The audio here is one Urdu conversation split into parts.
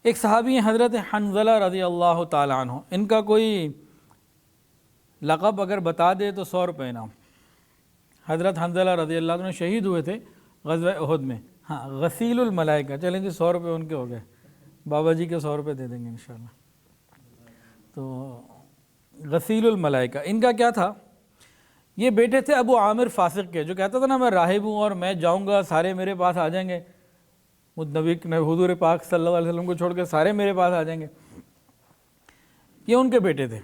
ایک صحابی ہیں حضرت حنظلہ رضی اللہ تعالیٰ عنہ، ان کا کوئی لقب اگر بتا دے تو 100 روپے انعام۔ حضرت حنظلہ رضی اللہ عنہ شہید ہوئے تھے غزوہ احد میں۔ ہاں، غسیل الملائکہ، چلیں جی 100 روپے ان کے ہو گئے، بابا جی کے 100 روپے دے دیں گے انشاءاللہ۔ تو غسیل الملائکہ ان کا کیا تھا؟ یہ بیٹے تھے ابو عامر فاسق کے، جو کہتا تھا نا میں راہب ہوں اور میں جاؤں گا سارے میرے پاس آ جائیں گے، نبی حضور پاک صلی اللہ علیہ وسلم کو چھوڑ کے سارے میرے پاس آ جائیں گے۔ یہ ان کے بیٹے تھے،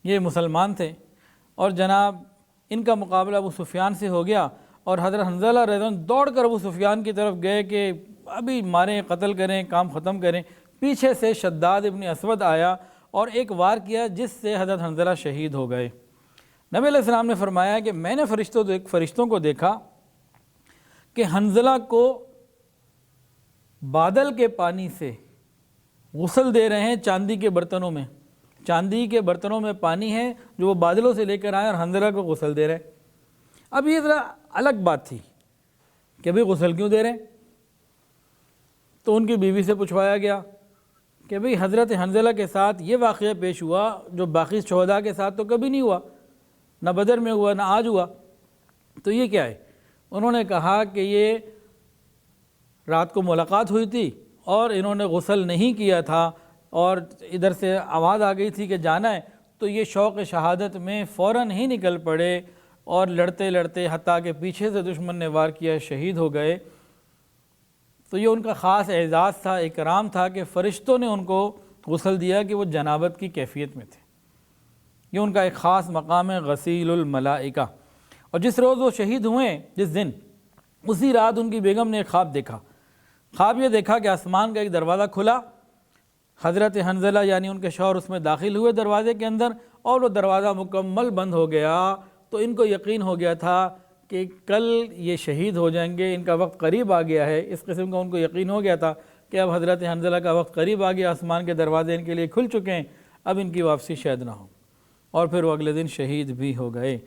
یہ مسلمان تھے، اور جناب ان کا مقابلہ ابو سفیان سے ہو گیا، اور حضرت حنظلہ رضی اللہ عنہ دوڑ کر ابو سفیان کی طرف گئے کہ ابھی ماریں، قتل کریں، کام ختم کریں۔ پیچھے سے شداد ابن اسود آیا اور ایک وار کیا جس سے حضرت حنظلہ شہید ہو گئے۔ نبی علیہ السلام نے فرمایا کہ میں نے فرشتوں کو دیکھا کہ حنظلہ کو بادل کے پانی سے غسل دے رہے ہیں، چاندی کے برتنوں میں، چاندی کے برتنوں میں پانی ہے جو وہ بادلوں سے لے کر آئے اور حنظلہ کو غسل دے رہے ہیں۔ اب یہ ذرا الگ بات تھی کہ ابھی غسل کیوں دے رہے ہیں؟ تو ان کی بیوی سے پوچھوایا گیا کہ بھئی حضرت حنظلہ کے ساتھ یہ واقعہ پیش ہوا جو باقی شہداء کے ساتھ تو کبھی نہیں ہوا، نہ بدر میں ہوا نہ آج ہوا، تو یہ کیا ہے؟ انہوں نے کہا کہ یہ رات کو ملاقات ہوئی تھی اور انہوں نے غسل نہیں کیا تھا، اور ادھر سے آواز آ گئی تھی کہ جانا ہے، تو یہ شوق شہادت میں فوراً ہی نکل پڑے اور لڑتے لڑتے حتیٰ کہ پیچھے سے دشمن نے وار کیا شہید ہو گئے۔ تو یہ ان کا خاص اعزاز تھا، اکرام تھا کہ فرشتوں نے ان کو غسل دیا کہ وہ جنابت کی کیفیت میں تھے۔ یہ ان کا ایک خاص مقام ہے غسیل الملائکہ۔ اور جس روز وہ شہید ہوئے، جس دن، اسی رات ان کی بیگم نے ایک خواب دیکھا۔ خواب یہ دیکھا کہ آسمان کا ایک دروازہ کھلا، حضرت حنظلہ یعنی ان کے شوہر اس میں داخل ہوئے دروازے کے اندر، اور وہ دروازہ مکمل بند ہو گیا۔ تو ان کو یقین ہو گیا تھا کہ کل یہ شہید ہو جائیں گے، ان کا وقت قریب آ گیا ہے۔ اس قسم کا ان کو یقین ہو گیا تھا کہ اب حضرت حنظلہ کا وقت قریب آ گیا، آسمان کے دروازے ان کے لیے کھل چکے ہیں، اب ان کی واپسی شاید نہ ہو۔ اور پھر وہ اگلے دن شہید بھی ہو گئے۔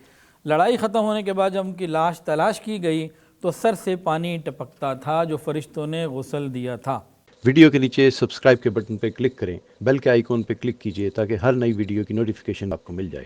لڑائی ختم ہونے کے بعد جب ان کی لاش تلاش کی گئی تو سر سے پانی ٹپکتا تھا جو فرشتوں نے غسل دیا تھا۔ ویڈیو کے نیچے سبسکرائب کے بٹن پہ کلک کریں، بیل کے آئیکن پہ کلک کیجئے تاکہ ہر نئی ویڈیو کی نوٹیفیکیشن آپ کو مل جائے۔